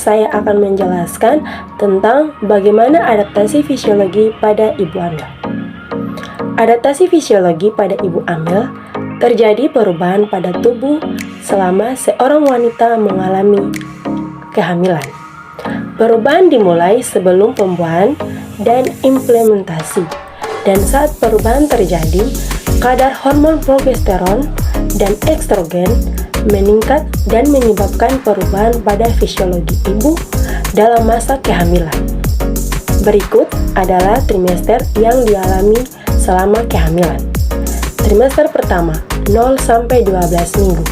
saya akan menjelaskan tentang bagaimana adaptasi fisiologi pada ibu hamil. Adaptasi fisiologi pada ibu hamil terjadi perubahan pada tubuh selama seorang wanita mengalami kehamilan. Perubahan dimulai sebelum pembuahan dan implementasi, dan saat perubahan terjadi, kadar hormon progesteron dan estrogen meningkat dan menyebabkan perubahan pada fisiologi ibu dalam masa kehamilan. Berikut adalah trimester yang dialami selama kehamilan. Trimester pertama, 0-12 minggu.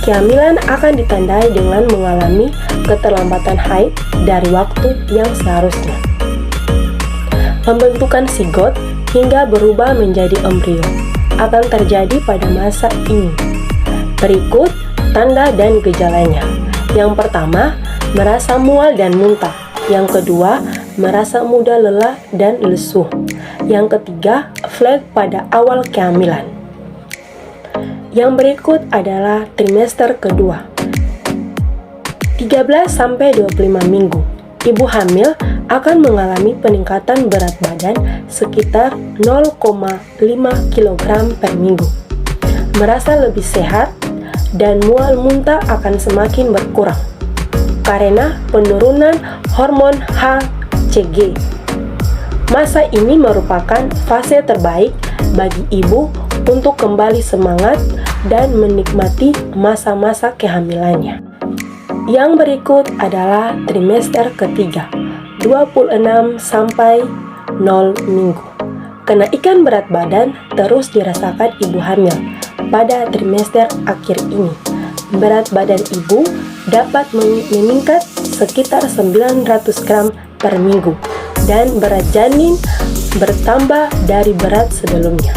Kehamilan akan ditandai dengan mengalami keterlambatan haid dari waktu yang seharusnya. Pembentukan sigot hingga berubah menjadi embrio akan terjadi pada masa ini. Berikut tanda dan gejalanya. Yang pertama, merasa mual dan muntah. Yang kedua, merasa mudah lelah dan lesu. Yang ketiga, flek pada awal kehamilan. Yang berikut adalah trimester kedua, 13-25 minggu. Ibu hamil akan mengalami peningkatan berat badan sekitar 0,5 kg per minggu. Merasa lebih sehat dan mual muntah akan semakin berkurang karena penurunan hormon HCG. Masa ini merupakan fase terbaik bagi ibu untuk kembali semangat dan menikmati masa-masa kehamilannya. Yang berikut adalah trimester ketiga, 26-0 minggu. Kenaikan berat badan terus dirasakan ibu hamil pada trimester akhir ini. Berat badan ibu dapat meningkat sekitar 900 gram per minggu dan berat janin bertambah dari berat sebelumnya.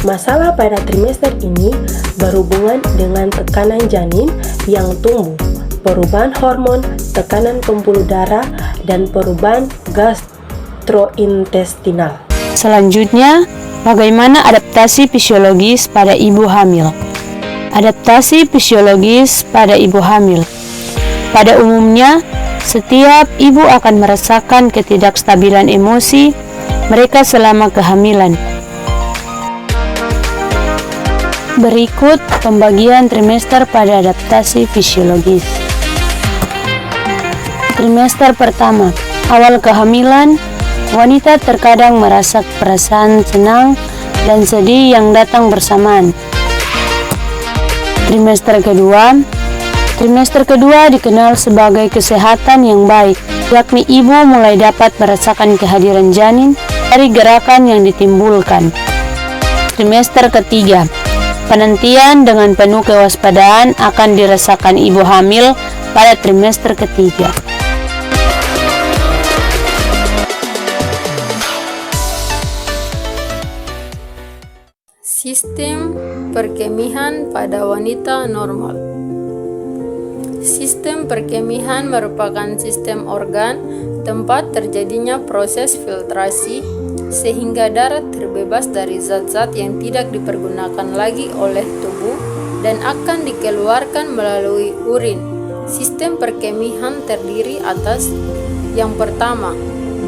Masalah pada trimester ini berhubungan dengan tekanan janin yang tumbuh, perubahan hormon, tekanan pembuluh darah, dan perubahan gastrointestinal. Selanjutnya, bagaimana adaptasi fisiologis pada ibu hamil? Adaptasi fisiologis pada ibu hamil. Pada umumnya, setiap ibu akan merasakan ketidakstabilan emosi mereka selama kehamilan. Berikut pembagian trimester pada adaptasi fisiologis. Trimester pertama, awal kehamilan, wanita terkadang merasa perasaan senang dan sedih yang datang bersamaan. Trimester kedua dikenal sebagai kesehatan yang baik, yakni ibu mulai dapat merasakan kehadiran janin dari gerakan yang ditimbulkan. Trimester ketiga, penantian dengan penuh kewaspadaan akan dirasakan ibu hamil pada trimester ketiga. Sistem perkemihan pada wanita normal. Sistem perkemihan merupakan sistem organ tempat terjadinya proses filtrasi sehingga darah terbebas dari zat-zat yang tidak dipergunakan lagi oleh tubuh dan akan dikeluarkan melalui urin. Sistem perkemihan terdiri atas yang pertama,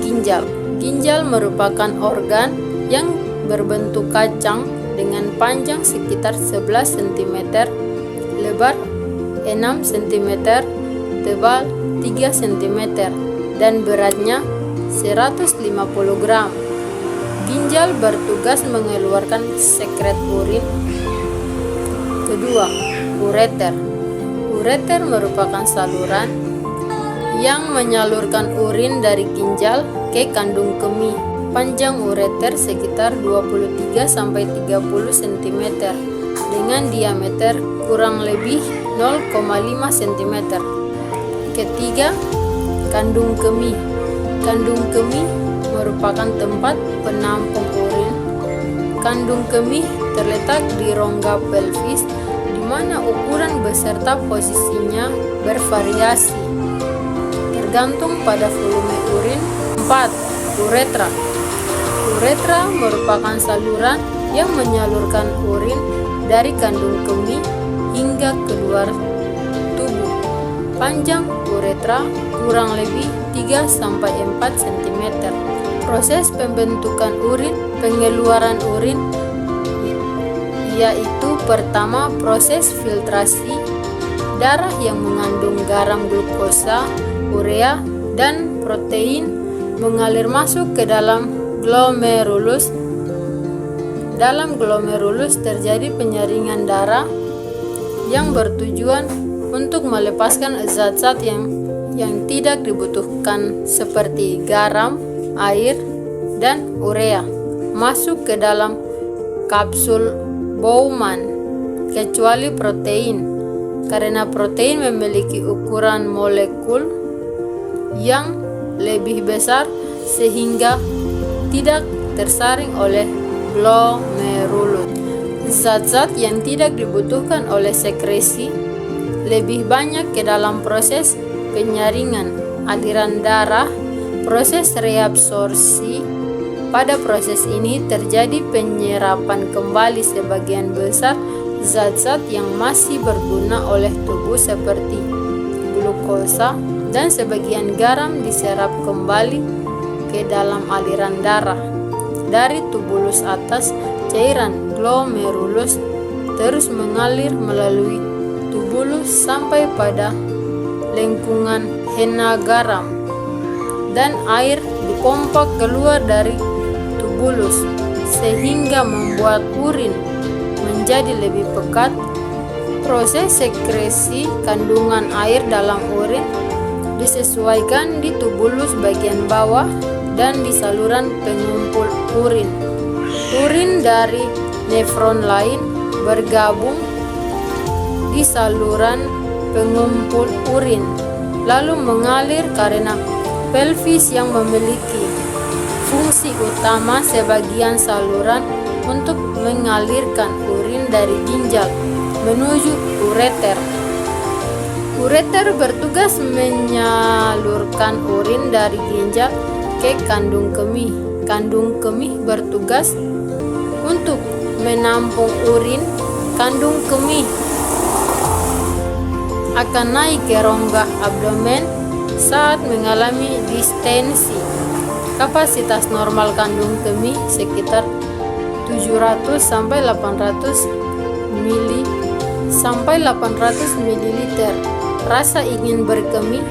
ginjal. Ginjal merupakan organ yang berbentuk kacang dengan panjang sekitar 11 cm, lebar 6 cm, tebal 3 cm, dan beratnya 150 gram. Ginjal bertugas mengeluarkan sekret urin. Kedua, ureter. Ureter merupakan saluran yang menyalurkan urin dari ginjal ke kandung kemih. Panjang ureter sekitar 23-30 cm dengan diameter kurang lebih 0,5 cm. Ketiga, kandung kemih. Kandung kemih merupakan tempat penampung urin. Kandung kemih terletak di rongga pelvis di mana ukuran beserta posisinya bervariasi tergantung pada volume urin. 4. Uretra. Uretra merupakan saluran yang menyalurkan urin dari kandung kemih hingga keluar tubuh. Panjang uretra kurang lebih 3-4 cm. Proses pembentukan urin, pengeluaran urin yaitu pertama proses filtrasi darah yang mengandung garam glukosa, urea, dan protein mengalir masuk ke dalam glomerulus. Dalam glomerulus terjadi penyaringan darah yang bertujuan untuk melepaskan zat-zat yang tidak dibutuhkan seperti garam, air, dan urea masuk ke dalam kapsul Bowman, kecuali protein, karena protein memiliki ukuran molekul yang lebih besar sehingga tidak tersaring oleh glomerulus. Zat-zat yang tidak dibutuhkan oleh sekresi lebih banyak ke dalam proses penyaringan aliran darah, proses reabsorpsi. Pada proses ini terjadi penyerapan kembali sebagian besar zat-zat yang masih berguna oleh tubuh seperti glukosa, dan sebagian garam diserap kembali ke dalam aliran darah dari tubulus atas. Cairan glomerulus terus mengalir melalui tubulus sampai pada lengkungan hena garam, dan air dipompa keluar dari tubulus sehingga membuat urin menjadi lebih pekat. Proses sekresi kandungan air dalam urin disesuaikan di tubulus bagian bawah dan di saluran pengumpul urin. Urin dari nefron lain bergabung di saluran pengumpul urin, lalu mengalir karena pelvis yang memiliki fungsi utama sebagian saluran untuk mengalirkan urin dari ginjal menuju ureter. Ureter bertugas menyalurkan urin dari ginjal ke kandung kemih. Kandung kemih bertugas untuk menampung urin. Kandung kemih akan naik ke rongga abdomen saat mengalami distensi. Kapasitas normal kandung kemih sekitar 700 sampai 800 ml. Rasa ingin berkemih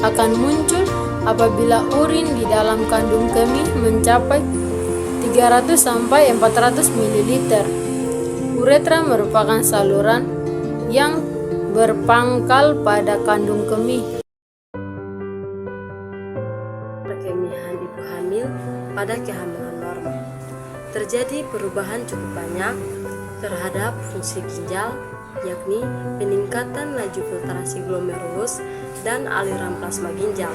akan muncul apabila urin di dalam kandung kemih mencapai 300 sampai 400 ml. Uretra merupakan saluran yang berpangkal pada kandung kemih. Perkemihan ibu hamil pada kehamilan normal. Terjadi perubahan cukup banyak terhadap fungsi ginjal, yakni peningkatan laju filtrasi glomerulus dan aliran plasma ginjal.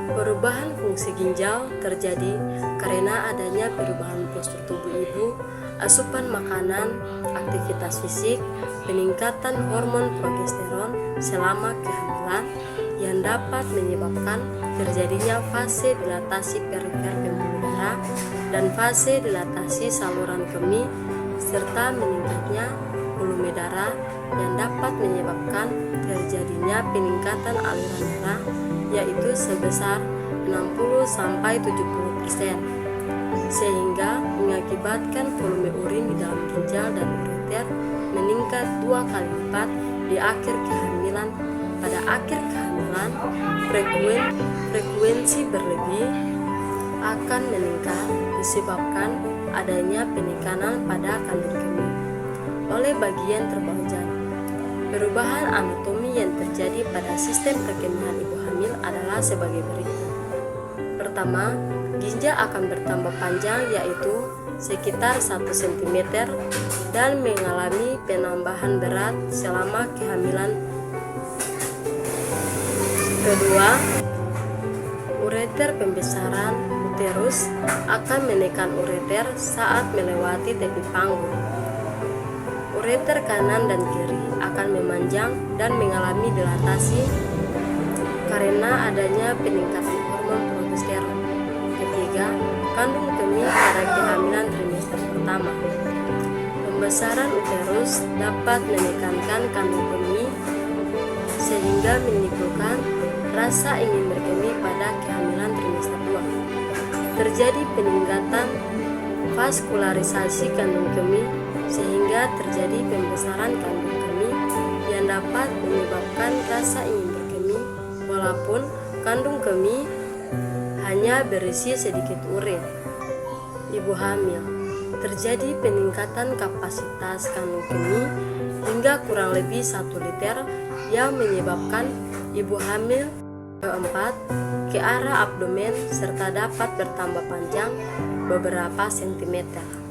Perubahan fungsi ginjal terjadi karena adanya perubahan postur tubuh ibu, asupan makanan, aktivitas fisik, peningkatan hormon progesteron selama kehamilan yang dapat menyebabkan terjadinya fase dilatasi perifer pembuluh darah dan fase dilatasi saluran kemih, serta meningkatnya volume darah yang dapat menyebabkan terjadinya peningkatan aliran darah, yaitu sebesar 60-70%, sehingga mengakibatkan volume urin di dalam ginjal dan ureter meningkat 2 kali lipat di akhir kehamilan. Pada akhir kehamilan, frekuensi berlebih akan meningkat disebabkan adanya penekanan pada kandung kemih oleh bagian terbawah janin. Perubahan anatomi yang terjadi pada sistem perkemihan ibu hamil adalah sebagai berikut. Pertama, ginjal akan bertambah panjang, yaitu sekitar 1 cm, dan mengalami penambahan berat selama kehamilan. Kedua, ureter pembesaran uterus akan menekan ureter saat melewati tepi panggung. Ureter kanan dan kiri akan memanjang dan mengalami dilatasi karena adanya peningkatan hormon progesteron. Ketiga, kandung kemih pada kehamilan trimester pertama. Pembesaran uterus dapat menekankan kandung kemih sehingga menimbulkan rasa ingin berkemih pada kehamilan trimester 2. Terjadi peningkatan vaskularisasi kandung kemih sehingga terjadi pembesaran kandung kemih yang dapat menyebabkan rasa ingin berkemih walaupun kandung kemih hanya berisi sedikit urin. Ibu hamil, terjadi peningkatan kapasitas kandung kemih hingga kurang lebih 1 liter yang menyebabkan ibu hamil keempat ke arah abdomen serta dapat bertambah panjang beberapa sentimeter.